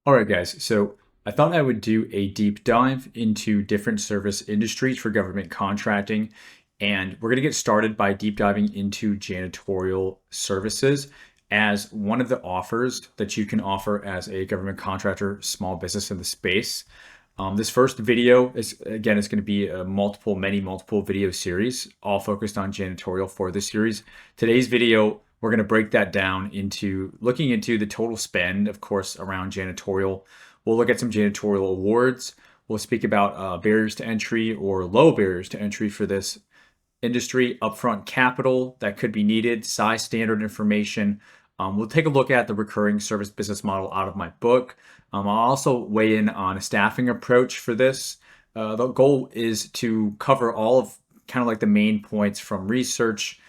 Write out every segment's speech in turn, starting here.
All right, guys. So I thought I would do a deep dive into different service industries for government contracting. And we're going to get started by deep diving into janitorial services as one of the offers that you can offer as a government contractor, small business in the space. This first video is, again, it's going to be a many multiple video series, all focused on janitorial for this series. Today's video, we're going to break that down into looking into the total spend, of course, around janitorial. We'll look at some janitorial awards. We'll speak about barriers to entry or low barriers to entry for this industry, upfront capital that could be needed, size standard information. We'll take a look at the recurring service business model out of my book. I'll also weigh in on a staffing approach for this. The goal is to cover all of kind of like the main points from research,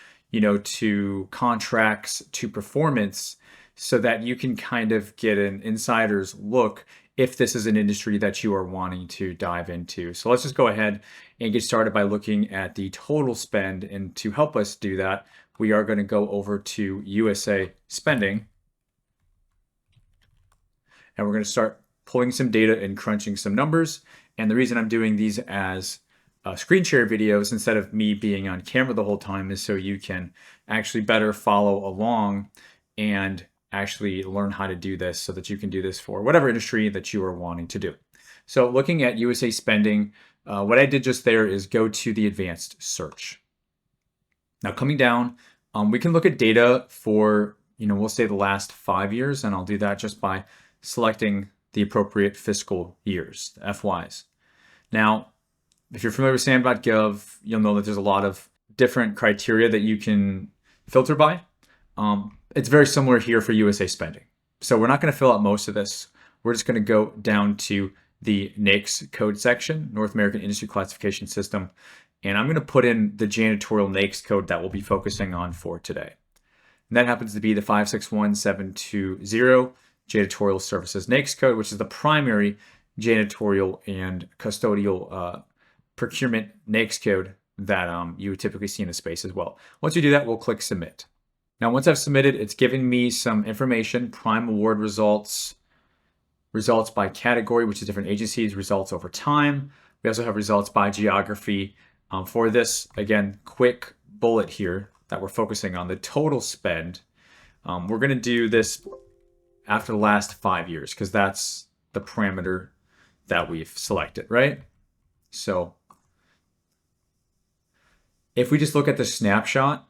to contracts to performance, so that you can kind of get an insider's look if this is an industry that you are wanting to dive into. So let's just go ahead and get started by looking at the total spend. And to help us do that, we are going to go over to USA spending. And we're going to start pulling some data and crunching some numbers. And the reason I'm doing these as screen share videos instead of me being on camera the whole time is so you can actually better follow along and actually learn how to do this so that you can do this for whatever industry that you are wanting to do. So looking at USA spending, what I did just there is go to the advanced search. Now coming down, we can look at data for, we'll say the last 5 years, and I'll do that just by selecting the appropriate fiscal years, the FYs. Now, if you're familiar with sam.gov, you'll know that there's a lot of different criteria that you can filter by. It's very similar here for USA spending. So we're not going to fill out most of this. We're just going to go down to the NAICS code section, North American Industry Classification System, and I'm going to put in the janitorial NAICS code that we'll be focusing on for today. And that happens to be the 561720 Janitorial Services NAICS code, which is the primary janitorial and custodial procurement NAICS code that you would typically see in the space as well. Once you do that, we'll click Submit. Now, once I've submitted, it's giving me some information, prime award results, results by category, which is different agencies, results over time. We also have results by geography. For this, again, quick bullet here that we're focusing on, the total spend. We're going to do this after the last 5 years because that's the parameter that we've selected, right? So if we just look at the snapshot,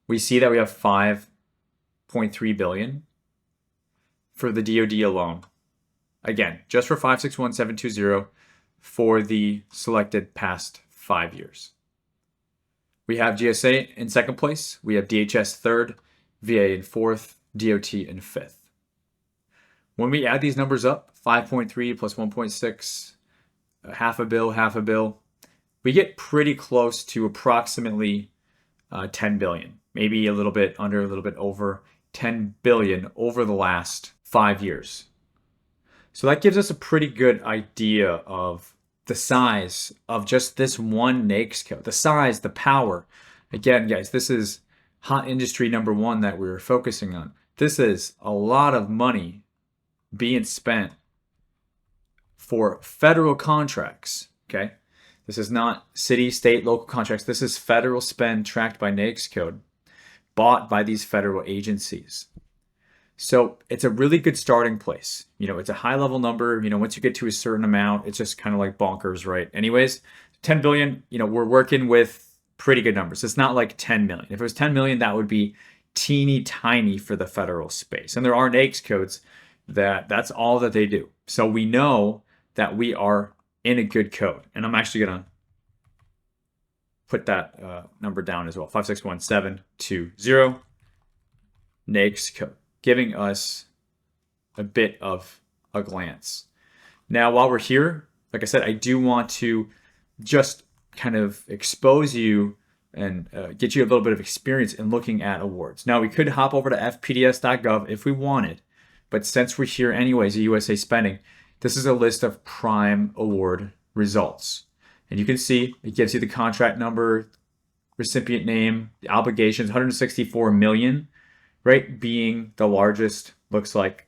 we see that we have 5.3 billion for the DoD alone. Again, just for 561720 for the selected past 5 years. We have GSA in second place. We have DHS third, VA in fourth, DOT in fifth. When we add these numbers up, 5.3 plus 1.6, half a bill, we get pretty close to approximately 10 billion, maybe a little bit under, a little bit over 10 billion over the last 5 years. So that gives us a pretty good idea of the size of just this one NAICS code, the size, the power. Again, guys, this is hot industry number one that we're focusing on. This is a lot of money being spent for federal contracts, okay? This is not city, state, local contracts. This is federal spend tracked by NAICS code, bought by these federal agencies. So it's a really good starting place. It's a high level number. Once you get to a certain amount, it's just kind of like bonkers, right? Anyways, 10 billion, we're working with pretty good numbers. It's not like 10 million. If it was 10 million, that would be teeny tiny for the federal space. And there are NAICS codes that's all that they do. So we know that we are in a good code. And I'm actually going to put that number down as well, 561720 NAICS code, giving us a bit of a glance. Now, while we're here, like I said, I do want to just kind of expose you and get you a little bit of experience in looking at awards. Now, we could hop over to fpds.gov if we wanted, but since we're here anyways at USA Spending, this is a list of prime award results. And you can see it gives you the contract number, recipient name, the obligations, 164 million, right? Being the largest, looks like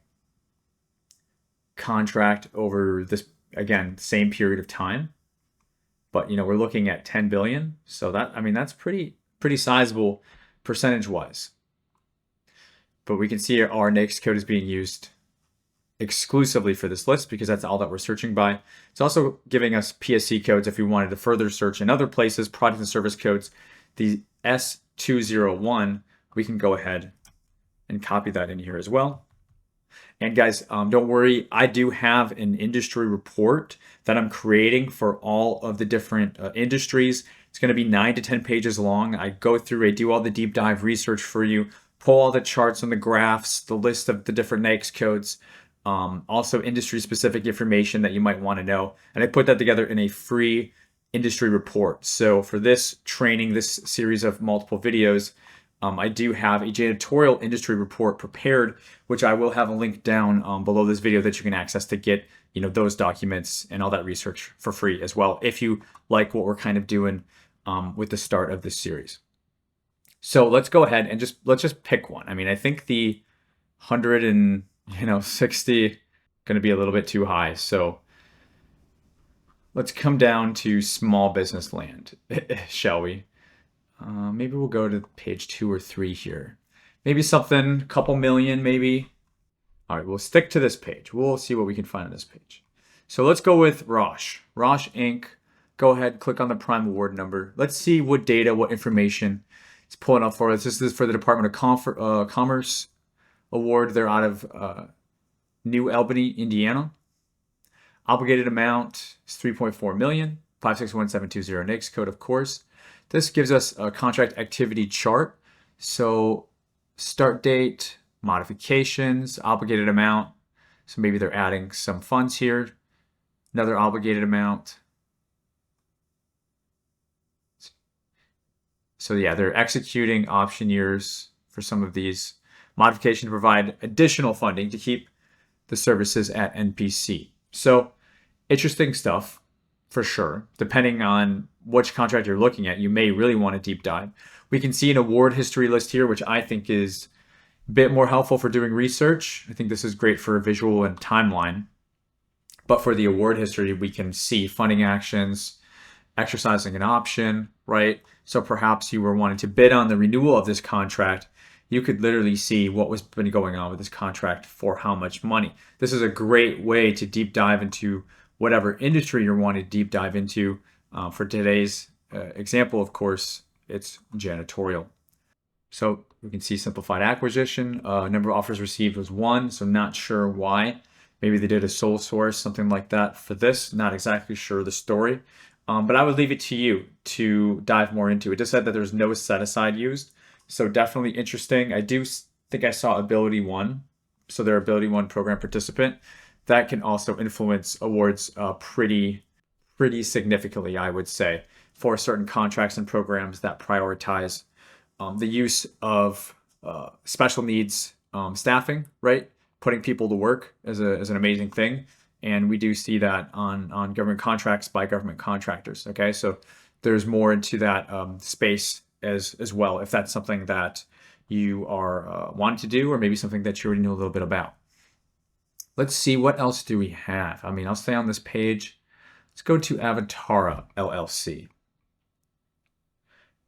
contract over this, again, same period of time. But, you know, we're looking at 10 billion. So that, I mean, that's pretty sizable percentage wise. But we can see our NAICS code is being used exclusively for this list because that's all that we're searching by. It's also giving us PSC codes if we wanted to further search in other places, product and service codes. The S201, we can go ahead and copy that in here as well. And guys, don't worry, I do have an industry report that I'm creating for all of the different industries. It's going to be 9 to 10 pages long. I go through, I do all the deep dive research for you, pull all the charts and the graphs, the list of the different NAICS codes, also industry specific information that you might want to know. And I put that together in a free industry report. So for this training, this series of multiple videos, I do have a janitorial industry report prepared, which I will have a link down below this video that you can access to get, you know, those documents and all that research for free as well, if you like what we're kind of doing with the start of this series. So let's go ahead and let's just pick one. I mean, I think the 160 going to be a little bit too high. So let's come down to small business land, shall we? Maybe we'll go to page 2 or 3 here. Maybe something, a couple million, maybe. All right, we'll stick to this page. We'll see what we can find on this page. So let's go with Roche Inc. Go ahead, click on the prime award number. Let's see what data, what information it's pulling up for us. This is for the Department of Commerce award. They're out of New Albany, Indiana. Obligated amount is 3.4 million, 561,720 NAICS code, of course. This gives us a contract activity chart. So start date, modifications, obligated amount. So maybe they're adding some funds here. Another obligated amount. So yeah, they're executing option years for some of these. Modification to provide additional funding to keep the services at NPC. So interesting stuff. For sure. Depending on which contract you're looking at, you may really want to deep dive. We can see an award history list here, which I think is a bit more helpful for doing research. I think this is great for a visual and timeline. But for the award history, we can see funding actions, exercising an option, right? So perhaps you were wanting to bid on the renewal of this contract. You could literally see what was been going on with this contract for how much money. This is a great way to deep dive into whatever industry you're wanting to deep dive into. For today's example, of course, it's janitorial. So we can see simplified acquisition. Number of offers received was 1, so not sure why. Maybe they did a sole source, something like that for this. Not exactly sure the story. But I would leave it to you to dive more into it. It just said that there's no set aside used. So definitely interesting. I do think I saw Ability 1. So they're Ability 1 program participant. That can also influence awards pretty significantly, I would say, for certain contracts and programs that prioritize the use of special needs staffing, right? Putting people to work is an amazing thing. And we do see that on government contracts by government contractors, okay? So there's more into that space as well, if that's something that you are wanting to do, or maybe something that you already know a little bit about. Let's see, what else do we have? I mean, I'll stay on this page. Let's go to Avatara LLC.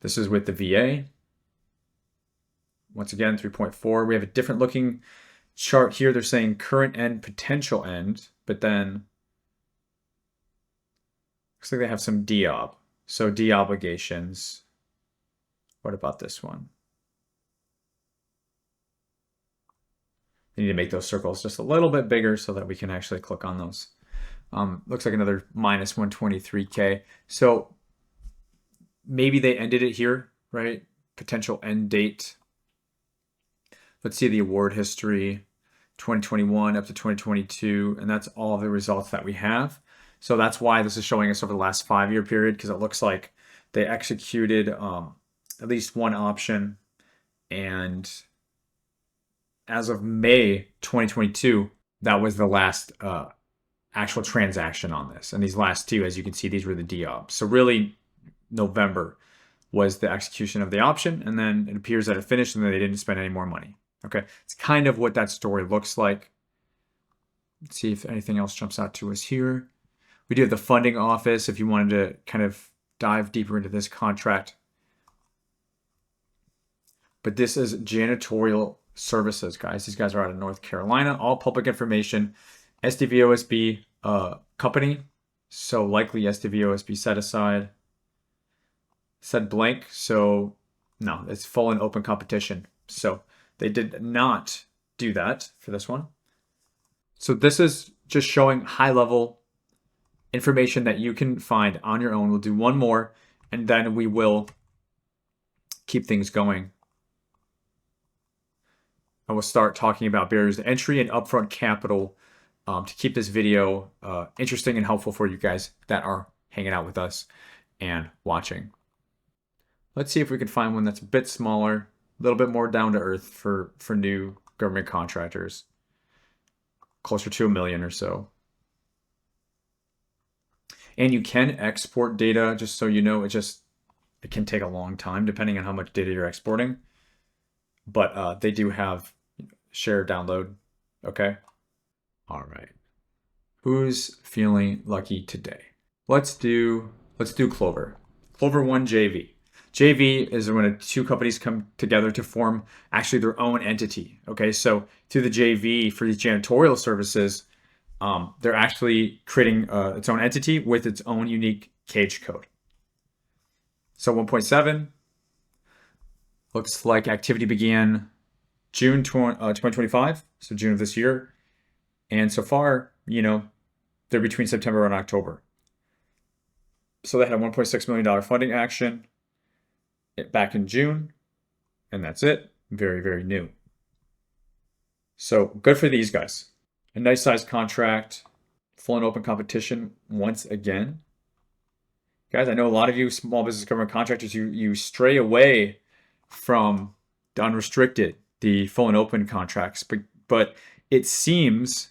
This is with the VA. Once again, 3.4. We have a different looking chart here. They're saying current end, potential end, but then looks like they have some deob. So deobligations. What about this one? We need to make those circles just a little bit bigger so that we can actually click on those. Looks like another minus 123K. So maybe they ended it here, right? Potential end date. Let's see the award history, 2021 up to 2022, and that's all the results that we have. So that's why this is showing us over the last 5-year period, because it looks like they executed at least one option, and as of May 2022, that was the last actual transaction on this. And these last two, as you can see, these were the deobs. So really, November was the execution of the option, and then it appears that it finished and then they didn't spend any more money. Okay, it's kind of what that story looks like. Let's see if anything else jumps out to us here. We do have the funding office if you wanted to kind of dive deeper into this contract. But this is Janitorial Services, guys. These guys are out of North Carolina. All public information. SDVOSB company. So likely SDVOSB set aside. Set blank. So no, it's full and open competition. So they did not do that for this one. So this is just showing high level information that you can find on your own. We'll do one more and then we will keep things going. I will start talking about barriers to entry and upfront capital to keep this video interesting and helpful for you guys that are hanging out with us and watching. Let's see if we can find one that's a bit smaller, a little bit more down to earth for new government contractors, closer to 1 million or so. And you can export data, just so you know, it can take a long time depending on how much data you're exporting. But they do have share download. Okay. All right. Who's feeling lucky today? Let's do Clover. Clover 1 JV. JV is when two companies come together to form actually their own entity. Okay. So through the JV for these janitorial services, they're actually creating its own entity with its own unique cage code. So 1.7 looks like activity began June 2025, so June of this year. And so far, they're between September and October. So they had a $1.6 million funding action back in June, and that's it. Very, very new. So good for these guys. A nice sized contract, full and open competition once again. Guys, I know a lot of you small business government contractors, you stray away from the unrestricted, the full and open contracts, but it seems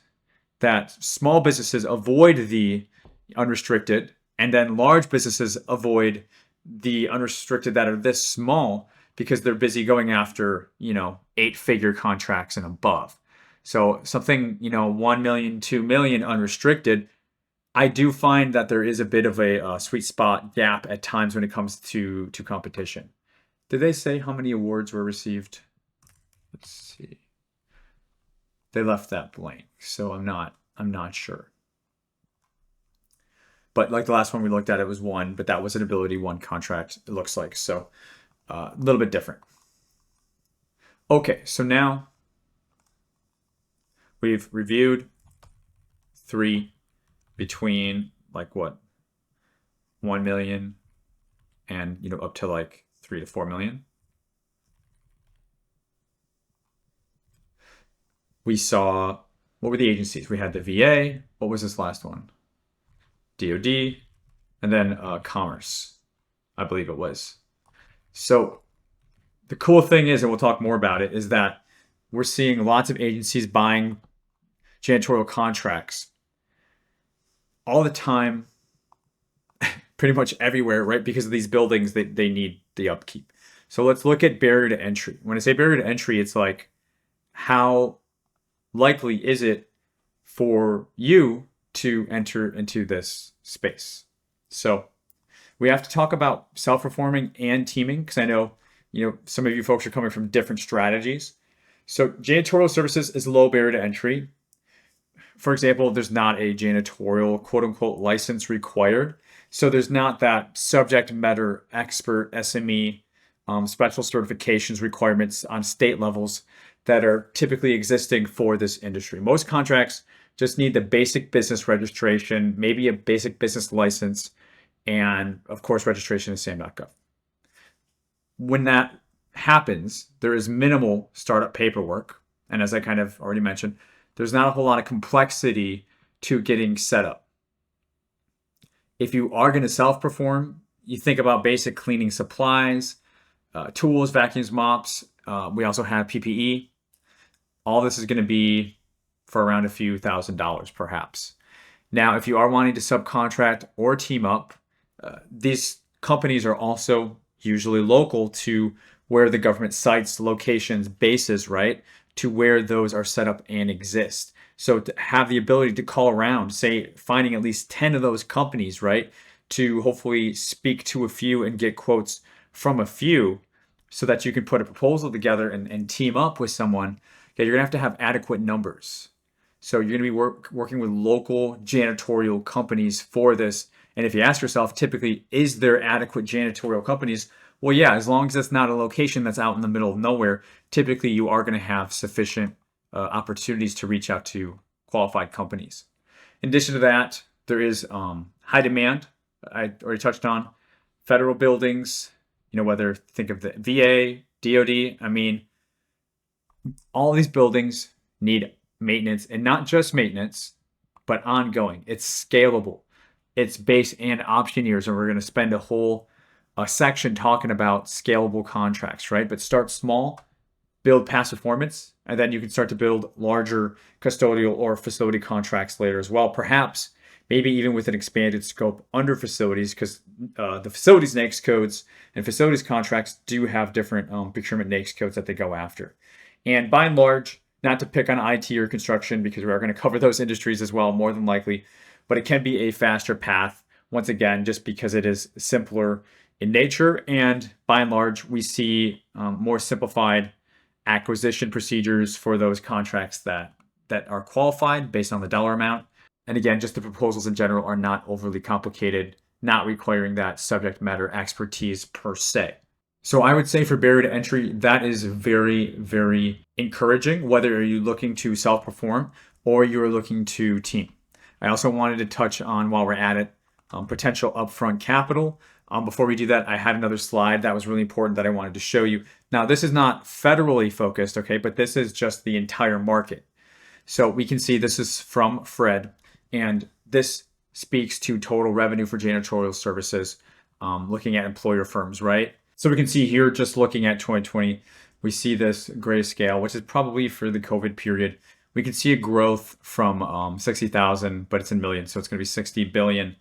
that small businesses avoid the unrestricted, and then large businesses avoid the unrestricted that are this small because they're busy going after, 8-figure contracts and above. So something, 1 million, 2 million unrestricted, I do find that there is a bit of a sweet spot gap at times when it comes to competition. Did they say how many awards were received? Let's see. They left that blank, so I'm not sure. But like the last one we looked at, it was 1, but that was an Ability 1 contract, it looks like. So a little bit different. Okay, so now we've reviewed 3 between 1 million and up to 3 to 4 million. We saw, what were the agencies? We had the VA. What was this last one? DOD, and then Commerce, I believe it was. So the cool thing is, and we'll talk more about it, is that we're seeing lots of agencies buying janitorial contracts all the time, pretty much everywhere, right? Because of these buildings, they need the upkeep. So let's look at barrier to entry. When I say barrier to entry, it's like, how likely is it for you to enter into this space? So we have to talk about self-performing and teaming, because I know, some of you folks are coming from different strategies. So janitorial services is low barrier to entry. For example, there's not a janitorial quote unquote license required. So there's not that subject matter expert SME special certifications requirements on state levels that are typically existing for this industry. Most contracts just need the basic business registration, maybe a basic business license, and of course, registration in sam.gov. When that happens, there is minimal startup paperwork. And as I kind of already mentioned, there's not a whole lot of complexity to getting set up. If you are going to self-perform, you think about basic cleaning supplies, tools, vacuums, mops. We also have PPE. All this is going to be for around a few $1,000s, perhaps. Now, if you are wanting to subcontract or team up, these companies are also usually local to where the government sites, locations, bases, right, to where those are set up and exist. So to have the ability to call around, say finding at least 10 of those companies, right? To hopefully speak to a few and get quotes from a few so that you can put a proposal together and team up with someone. Okay, you're gonna have to have adequate numbers. So you're gonna be working with local janitorial companies for this. And if you ask yourself, typically, is there adequate janitorial companies? Well, yeah, as long as it's not a location that's out in the middle of nowhere, typically you are going to have sufficient opportunities to reach out to qualified companies. In addition to that, there is high demand. I already touched on federal buildings, whether think of the VA, DOD. I mean, all these buildings need maintenance, and not just maintenance, but ongoing. It's scalable. It's base and option years, and we're going to spend a whole section talking about scalable contracts, right? But start small, build past performance, and then you can start to build larger custodial or facility contracts later as well. Perhaps, maybe even with an expanded scope under facilities, because the facilities NAICS codes and facilities contracts do have different procurement NAICS codes that they go after. And by and large, not to pick on IT or construction, because we are going to cover those industries as well, more than likely, but it can be a faster path, once again, just because it is simpler in nature. And by and large, we see more simplified acquisition procedures for those contracts that are qualified based on the dollar amount. And again, just the proposals in general are not overly complicated, not requiring that subject matter expertise per se. So I would say for barrier to entry, that is very, very encouraging, whether you're looking to self-perform or you're looking to team. I also wanted to touch on, while we're at it, potential upfront capital. Before we do that, I had another slide that was really important that I wanted to show you. Now, this is not federally focused, okay, but this is just the entire market. So we can see this is from Fred, and this speaks to total revenue for janitorial services, looking at employer firms, right? So we can see here, just looking at 2020, we see this grayscale, which is probably for the COVID period. We can see a growth from 60,000, but it's in millions, so it's going to be 60 billion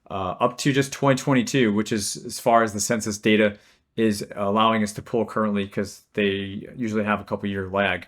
up to just 2022, which is as far as the census data is allowing us to pull currently, because they usually have a couple year lag.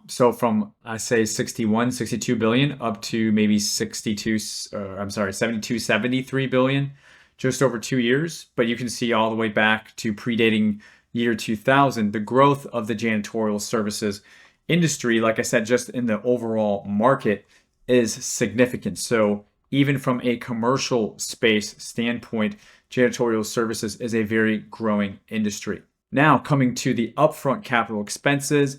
So from, I say 62 billion up to maybe 72, 73 billion, just over 2 years. But you can see all the way back to predating year 2000, the growth of the janitorial services industry, like I said, just in the overall market, is significant. So even from a commercial space standpoint, janitorial services is a very growing industry. Now, coming to the upfront capital expenses,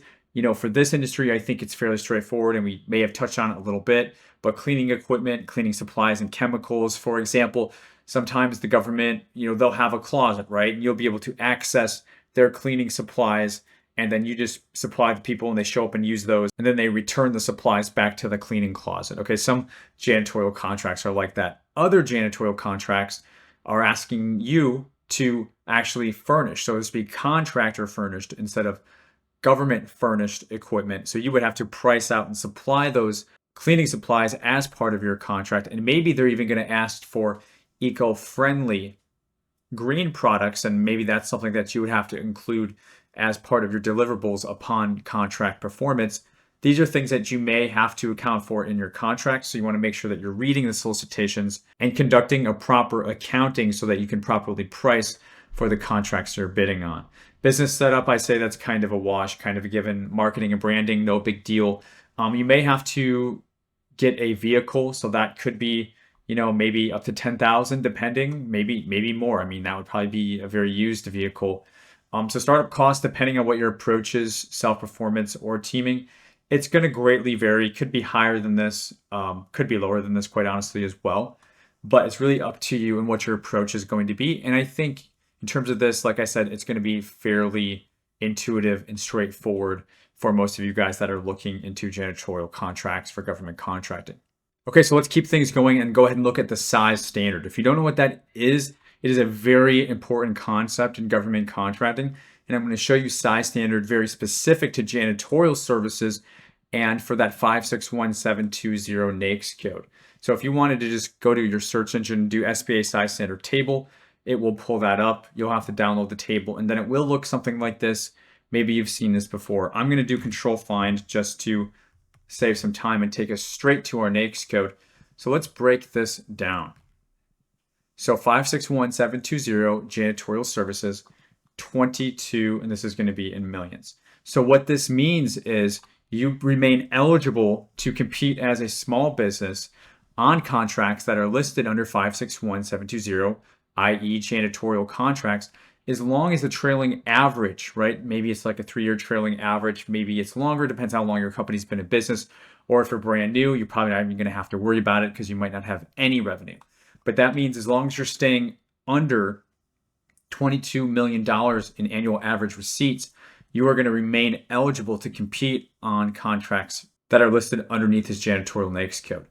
for this industry, I think it's fairly straightforward, and we may have touched on it a little bit, but cleaning equipment, cleaning supplies, and chemicals, for example, sometimes the government, they'll have a closet, right? And you'll be able to access their cleaning supplies, and then you just supply the people and they show up and use those, and then they return the supplies back to the cleaning closet. Okay, some janitorial contracts are like that. Other janitorial contracts are asking you to actually furnish, so to speak, contractor furnished instead of government furnished equipment. So you would have to price out and supply those cleaning supplies as part of your contract, and maybe they're even going to ask for eco-friendly green products, and maybe that's something that you would have to include as part of your deliverables upon contract performance. These are things that you may have to account for in your contract, so you want to make sure that you're reading the solicitations and conducting a proper accounting so that you can properly price for the contracts you're bidding on. Business setup, I say that's kind of a wash, kind of a given. Marketing and branding, no big deal. You may have to get a vehicle, so that could be, maybe up to 10,000, depending, maybe more. I mean, that would probably be a very used vehicle. So startup costs, depending on what your approach is, self-performance or teaming, it's going to greatly vary. Could be higher than this, could be lower than this, quite honestly, as well. But it's really up to you and what your approach is going to be. And I think in terms of this, like I said, it's going to be fairly intuitive and straightforward for most of you guys that are looking into janitorial contracts for government contracting. Okay, so let's keep things going and go ahead and look at the size standard. If you don't know what that is, it is a very important concept in government contracting, and I'm going to show you size standard very specific to janitorial services and for that 561720 NAICS code. So if you wanted to just go to your search engine and do SBA size standard table, it will pull that up. You'll have to download the table, and then it will look something like this. Maybe you've seen this before. I'm going to do control find just to save some time and take us straight to our NAICS code. So let's break this down. So 561720 janitorial services, 22, and this is going to be in millions. So what this means is you remain eligible to compete as a small business on contracts that are listed under 561720, i.e. janitorial contracts, as long as the trailing average, right? Maybe it's like a 3-year trailing average. Maybe it's longer, depends how long your company's been in business. Or if you're brand new, you're probably not even going to have to worry about it because you might not have any revenue. But that means as long as you're staying under $22 million in annual average receipts, you are going to remain eligible to compete on contracts that are listed underneath this janitorial NAICS code.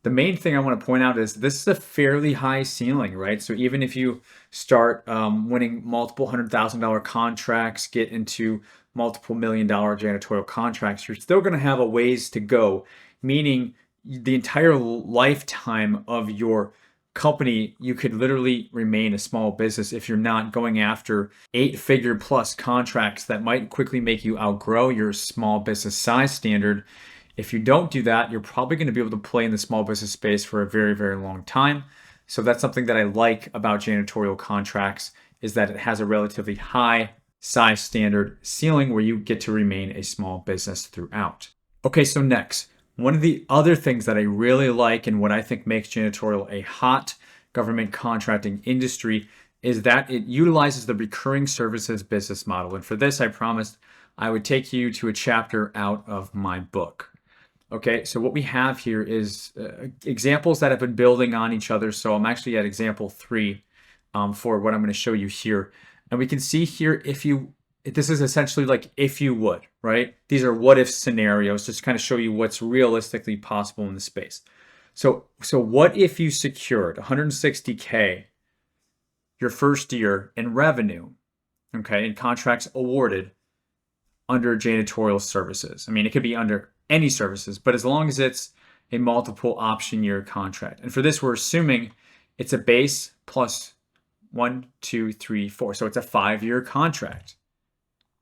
The main thing I want to point out is this is a fairly high ceiling, right? So even if you start winning multiple $100,000 contracts, get into multiple $1 million janitorial contracts, you're still going to have a ways to go, meaning the entire lifetime of your company, you could literally remain a small business if you're not going after 8-figure plus contracts that might quickly make you outgrow your small business size standard. If you don't do that, you're probably going to be able to play in the small business space for a very, very long time. So that's something that I like about janitorial contracts, is that it has a relatively high size standard ceiling where you get to remain a small business throughout. Okay, so next, one of the other things that I really like and what I think makes janitorial a hot government contracting industry is that it utilizes the recurring services business model. And for this, I promised I would take you to a chapter out of my book. Okay, so what we have here is examples that have been building on each other. So I'm actually at example 3 for what I'm going to show you here. And we can see here, this is essentially like if you would, right? These are what if scenarios, just kind of show you what's realistically possible in the space. So what if you secured $160K your first year in revenue, okay, in contracts awarded under janitorial services? I mean, it could be under any services, but as long as it's a multiple option year contract. And for this, we're assuming it's a base plus 1, 2, 3, 4. So it's a 5-year contract.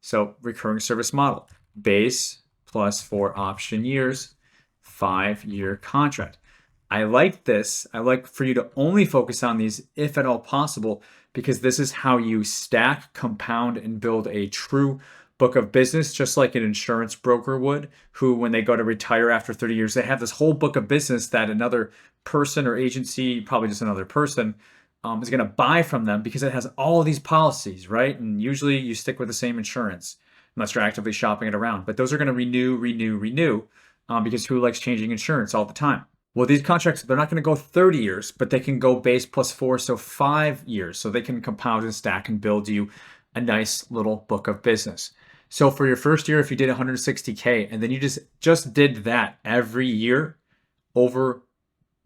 So recurring service model, base plus 4 option years, 5-year contract. I like this. I like for you to only focus on these if at all possible, because this is how you stack, compound, and build a true book of business, just like an insurance broker would, who when they go to retire after 30 years, they have this whole book of business that another person or agency, probably just another person, is going to buy from them because it has all of these policies, right? And usually you stick with the same insurance unless you're actively shopping it around. But those are going to renew, because who likes changing insurance all the time? Well, these contracts, they're not going to go 30 years, but they can go base plus 4, so 5 years. So they can compound and stack and build you a nice little book of business. So for your first year, if you did 160K and then you just did that every year over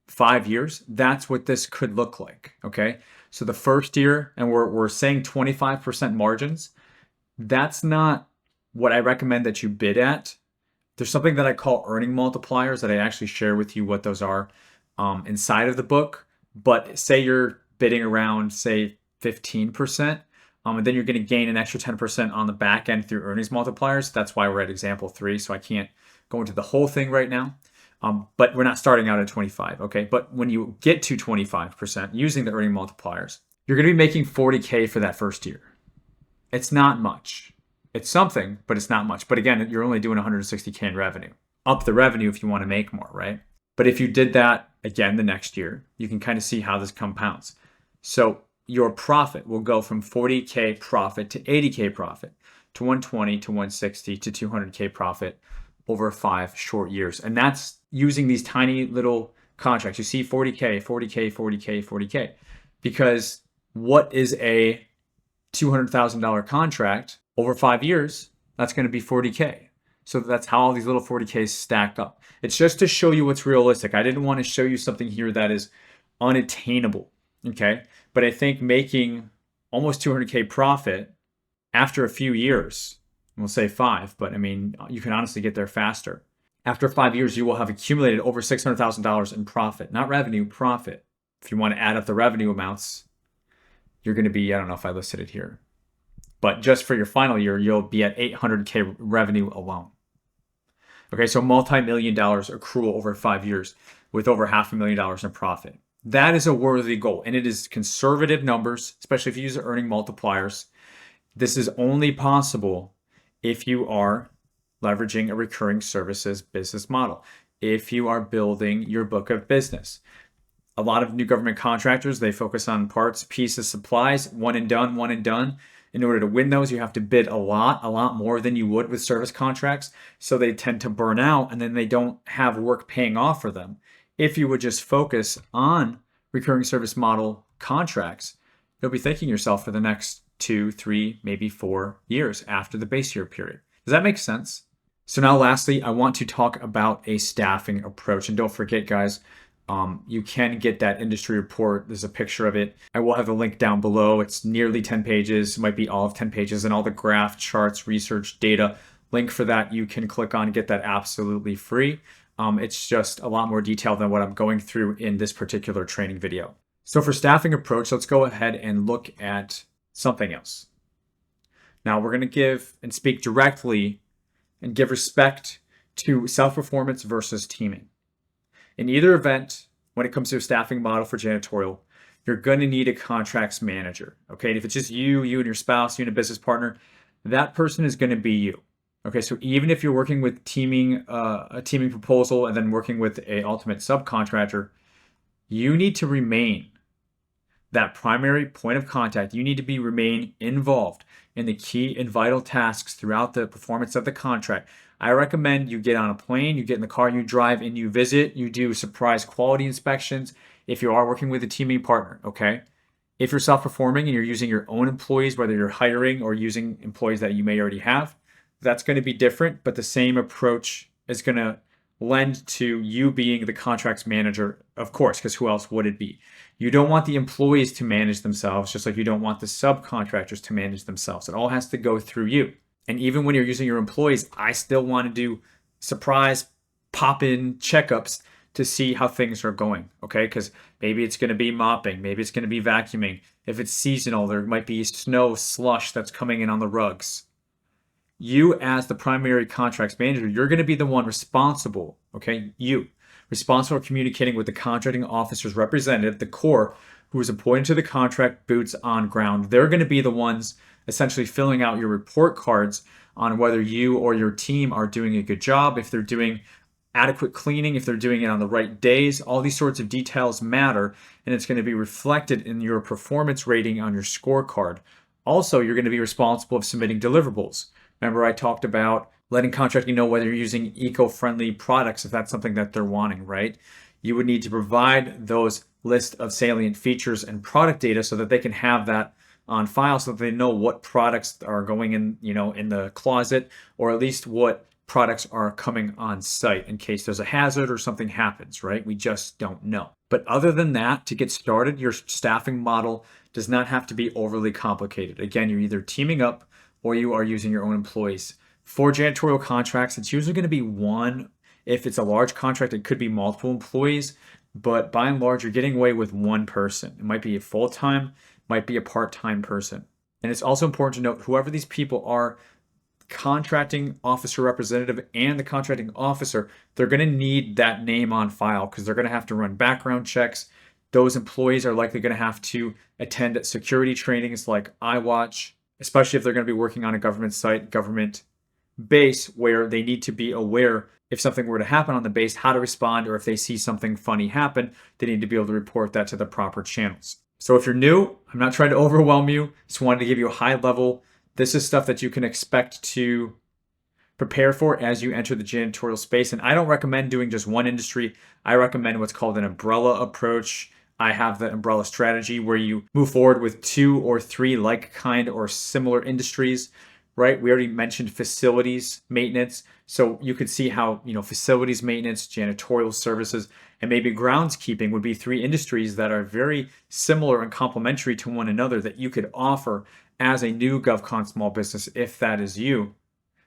5 years, that's what this could look like, okay? So the first year, and we're saying 25% margins, that's not what I recommend that you bid at. There's something that I call earning multipliers that I actually share with you what those are inside of the book. But say you're bidding around, say, 15%, and then you're going to gain an extra 10% on the back end through earnings multipliers. That's why we're at example 3, so I can't go into the whole thing right now. But we're not starting out at 25, okay? But when you get to 25% using the earning multipliers, you're going to be making 40K for that first year. It's not much. It's something, but it's not much. But again, you're only doing 160K in revenue. Up the revenue if you want to make more, right? But if you did that again the next year, you can kind of see how this compounds. So your profit will go from 40K profit to 80K profit to 120 to 160 to 200K profit over 5 short years. And that's using these tiny little contracts. You see 40K, 40K, 40K, 40K. Because what is a $200,000 contract over 5 years? That's going to be 40K. So that's how all these little 40Ks stack up. It's just to show you what's realistic. I didn't want to show you something here that is unattainable. Okay. But I think making almost 200K profit after a few years, we'll say 5, but I mean, you can honestly get there faster. After 5 years, you will have accumulated over $600,000 in profit, not revenue, profit. If you want to add up the revenue amounts, you're going to be, I don't know if I listed it here, but just for your final year, you'll be at 800K revenue alone. Okay, so multi-million dollars accrual over 5 years with over $500,000 in profit. That is a worthy goal, and it is conservative numbers, especially if you use earning multipliers. This is only possible if you are leveraging a recurring services business model, if you are building your book of business. A lot of new government contractors, they focus on parts, pieces, supplies, one and done, one and done. In order to win those, you have to bid a lot more than you would with service contracts. So they tend to burn out and then they don't have work paying off for them. If you would just focus on recurring service model contracts, you'll be thanking yourself for the next 2, 3, maybe 4 years after the base year period. Does that make sense? So now lastly, I want to talk about a staffing approach. And don't forget, guys, you can get that industry report. There's a picture of it. I will have the link down below. It's nearly 10 pages. It might be all of 10 pages, and all the graph, charts, research, data. Link for that you can click on and get that absolutely free. It's just a lot more detailed than what I'm going through in this particular training video. So for staffing approach, let's go ahead and look at something else. Now we're going to give and speak directly and give respect to self-performance versus teaming. In either event, when it comes to a staffing model for janitorial, you're going to need a contracts manager. Okay, and if it's just you and your spouse, you and a business partner, that person is going to be you. Okay, so even if you're working with a teaming proposal and then working with an ultimate subcontractor, you need to remain that primary point of contact. You need to remain involved in the key and vital tasks throughout the performance of the contract. I recommend you get on a plane, you get in the car, you drive, and you visit, you do surprise quality inspections if you are working with a teaming partner, okay? If you're self-performing and you're using your own employees, whether you're hiring or using employees that you may already have, that's going to be different, but the same approach is going to lend to you being the contracts manager, of course, because who else would it be? You don't want the employees to manage themselves, just like you don't want the subcontractors to manage themselves. It all has to go through you. And even when you're using your employees, I still want to do surprise pop-in checkups to see how things are going, okay? Because maybe it's going to be mopping, maybe it's going to be vacuuming. If it's seasonal, there might be snow, slush that's coming in on the rugs. You, as the primary contracts manager, you're going to be the one responsible, okay? You, responsible for communicating with the contracting officer's representative, the core, who is appointed to the contract, boots on ground. They're going to be the ones essentially filling out your report cards on whether you or your team are doing a good job, if they're doing adequate cleaning, if they're doing it on the right days. All these sorts of details matter, and it's going to be reflected in your performance rating on your scorecard. Also, you're going to be responsible of submitting deliverables. Remember, I talked about letting contracting know whether you're using eco-friendly products, if that's something that they're wanting, right? You would need to provide those list of salient features and product data so that they can have that on file, so that they know what products are going in, in the closet, or at least what products are coming on site in case there's a hazard or something happens, right? We just don't know. But other than that, to get started, your staffing model does not have to be overly complicated. Again, you're either teaming up or you are using your own employees. For janitorial contracts, it's usually going to be one. If it's a large contract, it could be multiple employees, but by and large, you're getting away with one person. It might be a full-time, might be a part-time person. And it's also important to note, whoever these people are, contracting officer representative and the contracting officer, they're going to need that name on file because they're going to have to run background checks. Those employees are likely going to have to attend security trainings like iWatch, especially if they're going to be working on a government site, government base, where they need to be aware if something were to happen on the base, how to respond, or if they see something funny happen, they need to be able to report that to the proper channels. So if you're new, I'm not trying to overwhelm you, just wanted to give you a high level. This is stuff that you can expect to prepare for as you enter the janitorial space. And I don't recommend doing just one industry. I recommend what's called an umbrella approach. I have the umbrella strategy where you move forward with 2 or 3 like kind or similar industries, right? We already mentioned facilities maintenance. So you could see how, facilities maintenance, janitorial services, and maybe groundskeeping would be 3 industries that are very similar and complementary to one another that you could offer as a new GovCon small business, if that is you,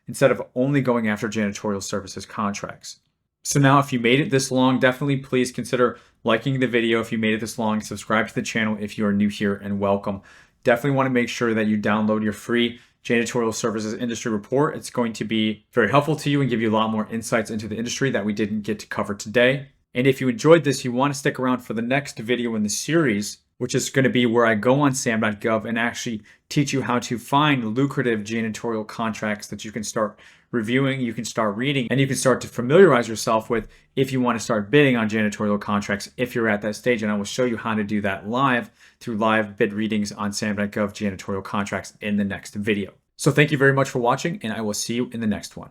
instead of only going after janitorial services contracts. So now, if you made it this long, definitely please consider liking the video if you made it this long, subscribe to the channel if you are new here, and welcome. Definitely want to make sure that you download your free Janitorial Services Industry Report. It's going to be very helpful to you and give you a lot more insights into the industry that we didn't get to cover today. And if you enjoyed this, you want to stick around for the next video in the series, which is going to be where I go on sam.gov and actually teach you how to find lucrative janitorial contracts that you can start reviewing, you can start reading, and you can start to familiarize yourself with if you want to start bidding on janitorial contracts if you're at that stage. And I will show you how to do that live through live bid readings on sam.gov janitorial contracts in the next video. So thank you very much for watching, and I will see you in the next one.